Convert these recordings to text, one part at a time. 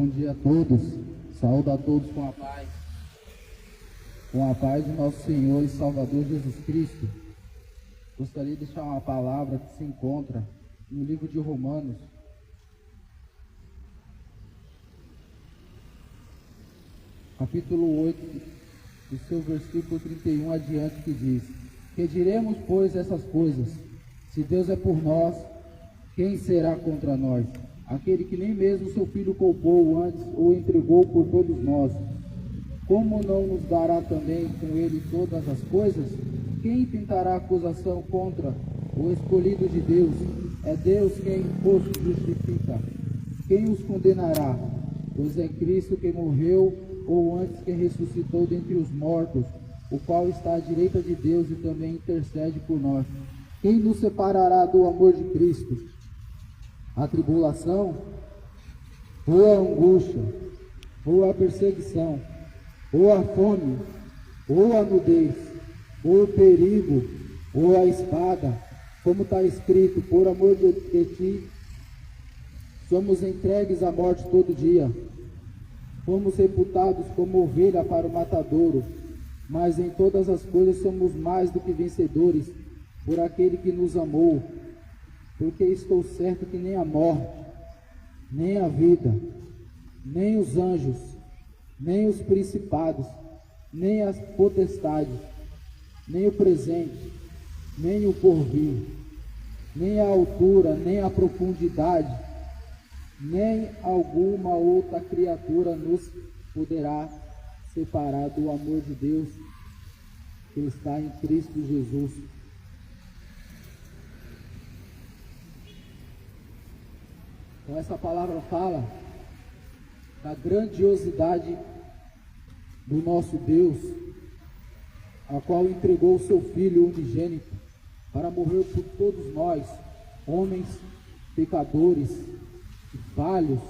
Bom dia a todos, saúdo a todos com a paz do nosso Senhor e Salvador Jesus Cristo. Gostaria de deixar uma palavra que se encontra no livro de Romanos, capítulo 8, do seu versículo 31 adiante, que diz: Que diremos, pois, essas coisas? Se Deus é por nós, quem será contra nós? Aquele que nem mesmo seu Filho poupou, antes o entregou por todos nós, como não nos dará também com ele todas as coisas? Quem tentará acusação contra o escolhido de Deus? É Deus quem os justifica. Quem os condenará? Pois é Cristo que morreu, ou antes que ressuscitou dentre os mortos, o qual está à direita de Deus e também intercede por nós. Quem nos separará do amor de Cristo? A tribulação, ou a angústia, ou a perseguição, ou a fome, ou a nudez, ou o perigo, ou a espada, como está escrito: por amor de ti, somos entregues à morte todo dia. Fomos reputados como ovelha para o matadouro, mas em todas as coisas somos mais do que vencedores, por aquele que nos amou. Porque estou certo que nem a morte, nem a vida, nem os anjos, nem os principados, nem as potestades, nem o presente, nem o porvir, nem a altura, nem a profundidade, nem alguma outra criatura nos poderá separar do amor de Deus que está em Cristo Jesus. Então essa palavra fala da grandiosidade do nosso Deus, a qual entregou o seu Filho unigênito para morrer por todos nós, homens pecadores e falhos.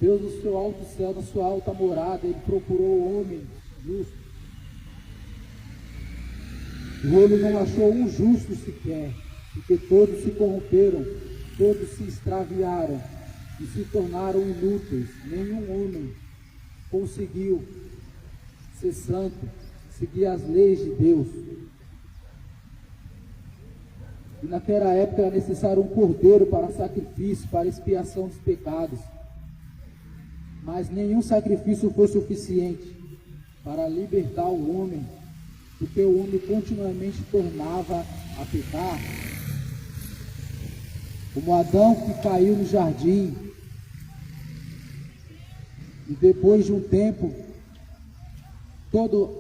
Deus, no seu alto céu, na sua alta morada, Ele procurou o homem justo, e Ele não achou um justo sequer, porque todos se corromperam, todos se extraviaram e se tornaram inúteis. Nenhum homem conseguiu ser santo, seguir as leis de Deus. E naquela época era necessário um cordeiro para sacrifício, para expiação dos pecados. Mas nenhum sacrifício foi suficiente para libertar o homem, porque o homem continuamente tornava a pecar. Como Adão, que caiu no jardim, e depois de um tempo, toda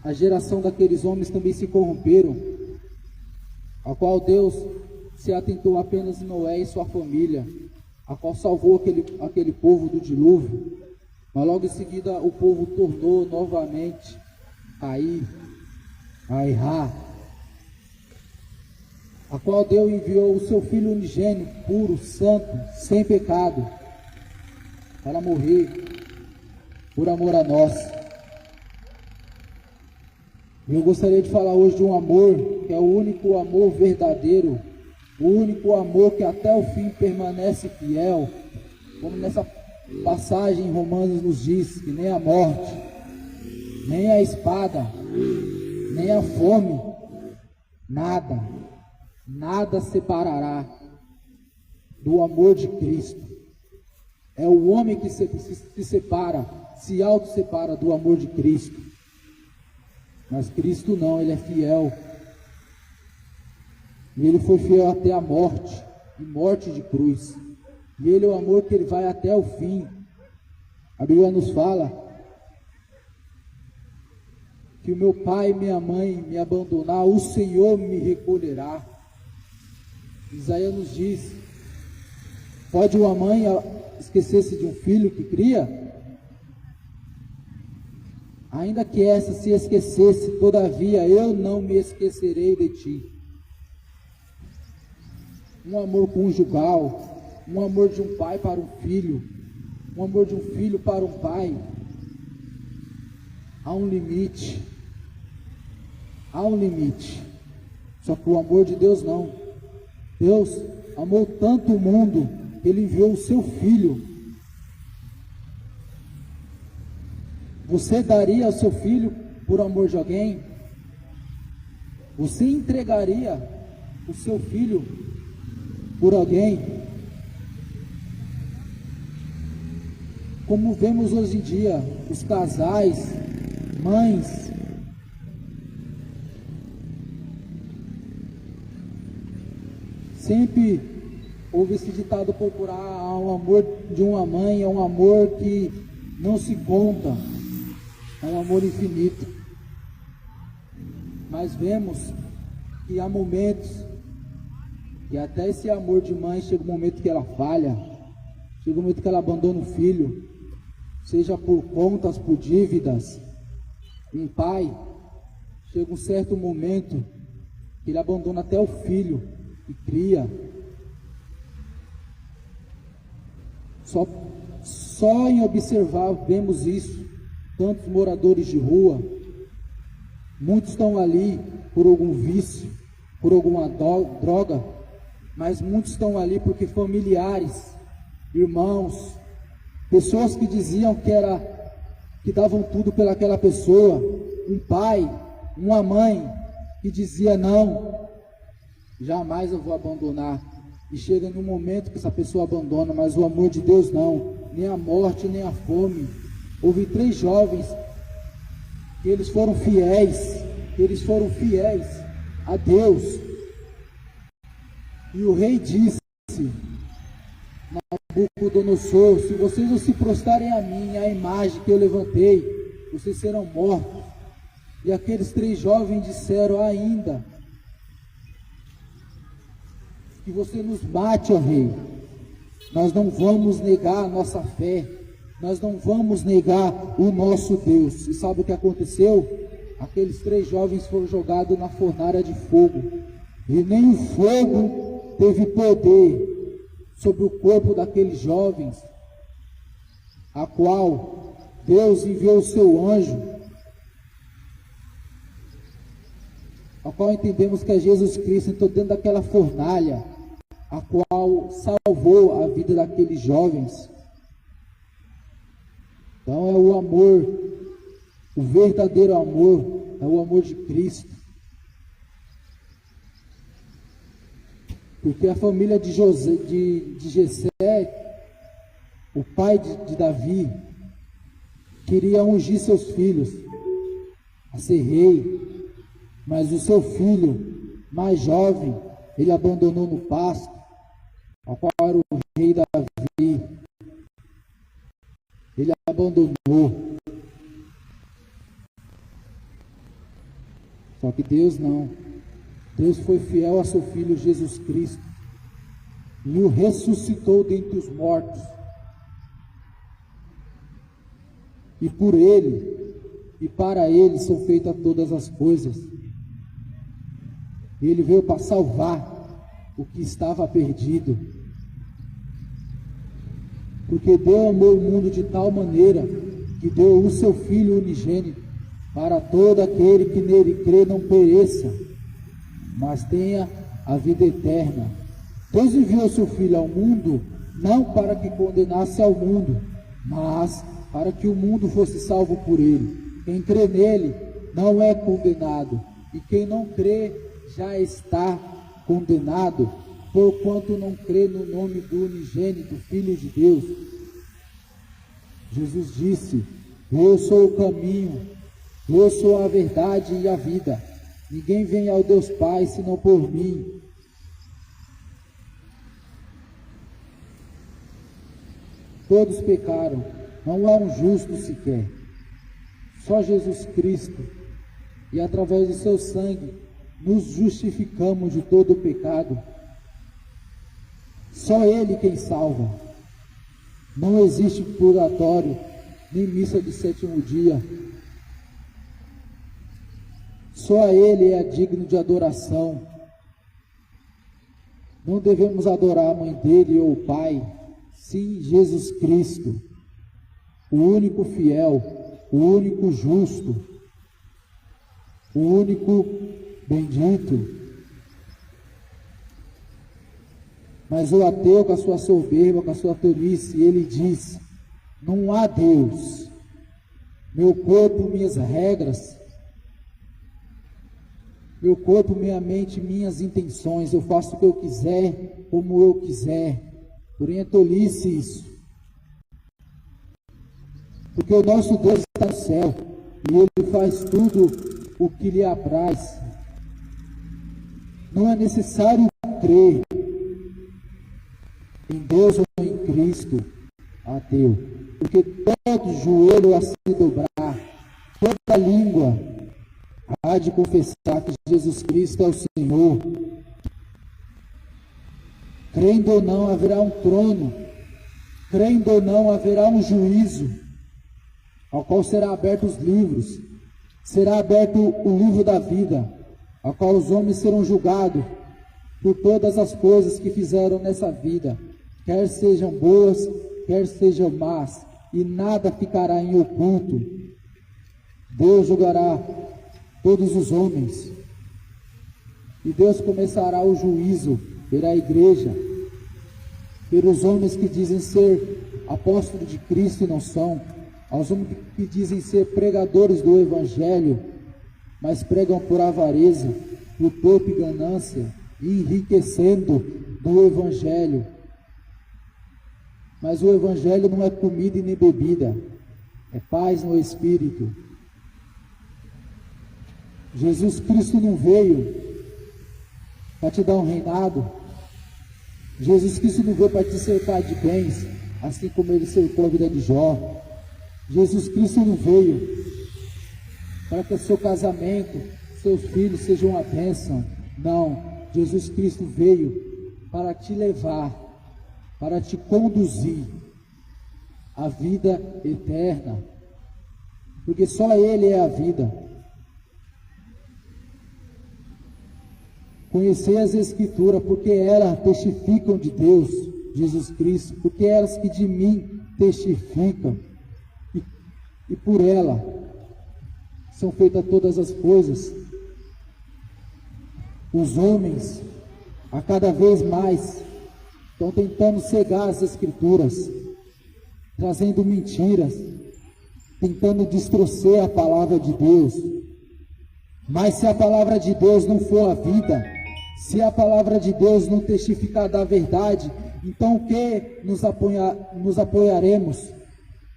a geração daqueles homens também se corromperam, a qual Deus se atentou apenas em Noé e sua família, a qual salvou aquele povo do dilúvio. Mas logo em seguida o povo tornou novamente a ir, a errar, a qual Deus enviou o seu Filho unigênito, puro, santo, sem pecado, para morrer por amor a nós. Eu gostaria de falar hoje de um amor que é o único amor verdadeiro, o único amor que até o fim permanece fiel, como nessa passagem em Romanos nos diz, que nem a morte, nem a espada, nem a fome, nada separará do amor de Cristo. É o homem que se separa, se auto-separa do amor de Cristo. Mas Cristo não, Ele é fiel. E Ele foi fiel até a morte, e morte de cruz. E Ele é o amor que Ele vai até o fim. A Bíblia nos fala que o meu pai e minha mãe me abandonar, o Senhor me recolherá. Isaías nos diz: pode uma mãe esquecer-se de um filho que cria? Ainda que essa se esquecesse, todavia eu não me esquecerei de ti. Um amor conjugal, um amor de um pai para um filho, um amor de um filho para um pai, há um limite. Há um limite. Só que o amor de Deus não. Deus amou tanto o mundo que Ele enviou o seu Filho. Você daria o seu filho por amor de alguém? Você entregaria o seu filho por alguém? Como vemos hoje em dia, os casais, mães, sempre houve esse ditado popular: o amor de uma mãe é um amor que não se conta, é um amor infinito. Mas vemos que há momentos, e até esse amor de mãe chega um momento que ela falha, chega um momento que ela abandona o filho, seja por contas, por dívidas. Um pai, chega um certo momento que ele abandona até o filho e cria. Só em observar vemos isso. Tantos moradores de rua, muitos estão ali por algum vício, por alguma droga, mas muitos estão ali porque familiares, irmãos, pessoas que diziam que davam tudo pelaquela pessoa, um pai, uma mãe que dizia: não, jamais eu vou abandonar. E chega num momento que essa pessoa abandona, mas o amor de Deus não, nem a morte, nem a fome. Houve 3 jovens que eles foram fiéis a Deus. E o rei disse: Nabucodonosor, se vocês não se prostrarem a mim, a imagem que eu levantei, vocês serão mortos. E aqueles 3 jovens disseram: ainda que você nos mate, ó rei, nós não vamos negar a nossa fé, nós não vamos negar o nosso Deus. E sabe o que aconteceu? Aqueles 3 jovens foram jogados na fornalha de fogo, e nem o fogo teve poder sobre o corpo daqueles jovens, a qual Deus enviou o seu anjo, a qual entendemos que é Jesus Cristo. Então, dentro daquela fornalha, a qual salvou a vida daqueles jovens. Então é o amor, o verdadeiro amor, é o amor de Cristo. Porque a família de Jessé, o pai de Davi, queria ungir seus filhos a ser rei, mas o seu filho mais jovem, ele abandonou no pasto, ao qual era o rei Davi. Ele abandonou. Só que Deus não. Deus foi fiel a seu Filho Jesus Cristo e o ressuscitou dentre os mortos. E por Ele e para Ele são feitas todas as coisas. Ele veio para salvar o que estava perdido. Porque Deus amou o mundo de tal maneira que deu o seu Filho unigênito, para todo aquele que nele crê não pereça, mas tenha a vida eterna. Deus enviou o seu Filho ao mundo, não para que condenasse ao mundo, mas para que o mundo fosse salvo por ele. Quem crê nele não é condenado, e quem não crê já está condenado, porquanto não crê no nome do unigênito Filho de Deus. Jesus disse: eu sou o caminho, eu sou a verdade e a vida. Ninguém vem ao Deus Pai senão por mim. Todos pecaram, não há um justo sequer. Só Jesus Cristo, e através do seu sangue, nos justificamos de todo o pecado. Só Ele quem salva. Não existe purgatório, nem missa de 7º dia. Só a Ele é digno de adoração. Não devemos adorar a mãe dele ou o pai, sim Jesus Cristo, o único fiel, o único justo, o único bendito. Mas o ateu, com a sua soberba, com a sua tolice, ele diz: não há Deus. Meu corpo, minhas regras. Meu corpo, minha mente, minhas intenções. Eu faço o que eu quiser, como eu quiser. Porém é tolice isso. Porque o nosso Deus está no céu. E Ele faz tudo o que lhe apraz. Não é necessário crer em Deus ou em Cristo ateu, porque todo joelho a se dobrar, toda língua há de confessar que Jesus Cristo é o Senhor. Crendo ou não, haverá um trono, crendo ou não, haverá um juízo, ao qual será aberto os livros, será aberto o livro da vida, ao qual os homens serão julgados por todas as coisas que fizeram nessa vida, quer sejam boas, quer sejam más, e nada ficará em oculto. Deus julgará todos os homens, e Deus começará o juízo pela igreja, pelos homens que dizem ser apóstolos de Cristo e não são, aos homens que dizem ser pregadores do Evangelho, mas pregam por avareza, por topo e ganância, enriquecendo do Evangelho. Mas o Evangelho não é comida e nem bebida, é paz no Espírito. Jesus Cristo não veio para te dar um reinado. Jesus Cristo não veio para te cercar de bens, assim como Ele cercou a vida de Jó. Jesus Cristo não veio para que o seu casamento, seus filhos sejam uma bênção. Não, Jesus Cristo veio para te levar, para te conduzir à vida eterna, porque só Ele é a vida. Conhecer as Escrituras, porque elas testificam de Deus, Jesus Cristo, porque elas que de mim testificam, e por ela são feitas todas as coisas. Os homens, a cada vez mais, estão tentando cegar as Escrituras, trazendo mentiras, tentando distorcer a palavra de Deus. Mas se a palavra de Deus não for a vida, se a palavra de Deus não testificar da verdade, então o que nos apoiaremos?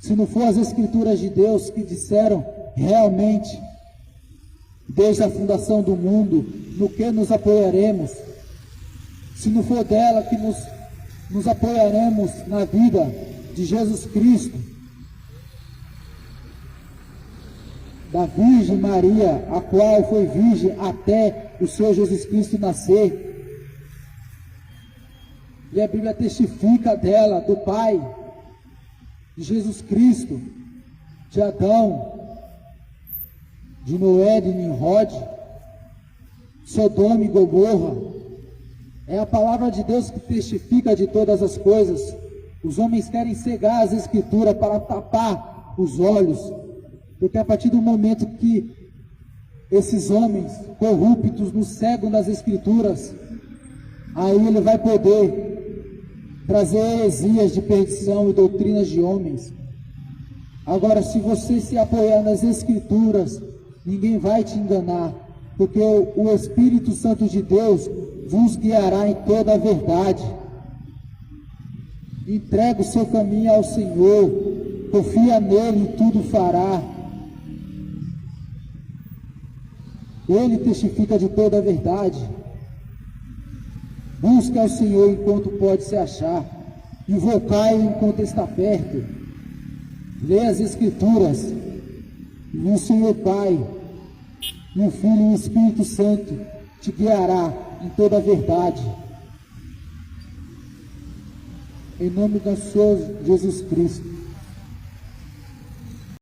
Se não for as Escrituras de Deus que disseram realmente, desde a fundação do mundo, no que nos apoiaremos? Se não for dela que nos apoiaremos na vida de Jesus Cristo, da Virgem Maria, a qual foi virgem até o Senhor Jesus Cristo nascer. E a Bíblia testifica dela, do Pai, de Jesus Cristo, de Adão, de Noé, de Nimrod, Sodoma e Gomorra. É a palavra de Deus que testifica de todas as coisas. Os homens querem cegar as Escrituras para tapar os olhos, porque a partir do momento que esses homens corruptos nos cegam das Escrituras, aí ele vai poder trazer heresias de perdição e doutrinas de homens. Agora, se você se apoiar nas Escrituras, ninguém vai te enganar, porque o Espírito Santo de Deus vos guiará em toda a verdade. Entrega o seu caminho ao Senhor, confia nele e tudo fará. Ele testifica de toda a verdade. Busca ao Senhor enquanto pode se achar, invocai-o enquanto está perto. Lê as Escrituras, e o Senhor Pai, e o Filho e o Espírito Santo te guiará em toda a verdade. Em nome do Senhor Jesus Cristo.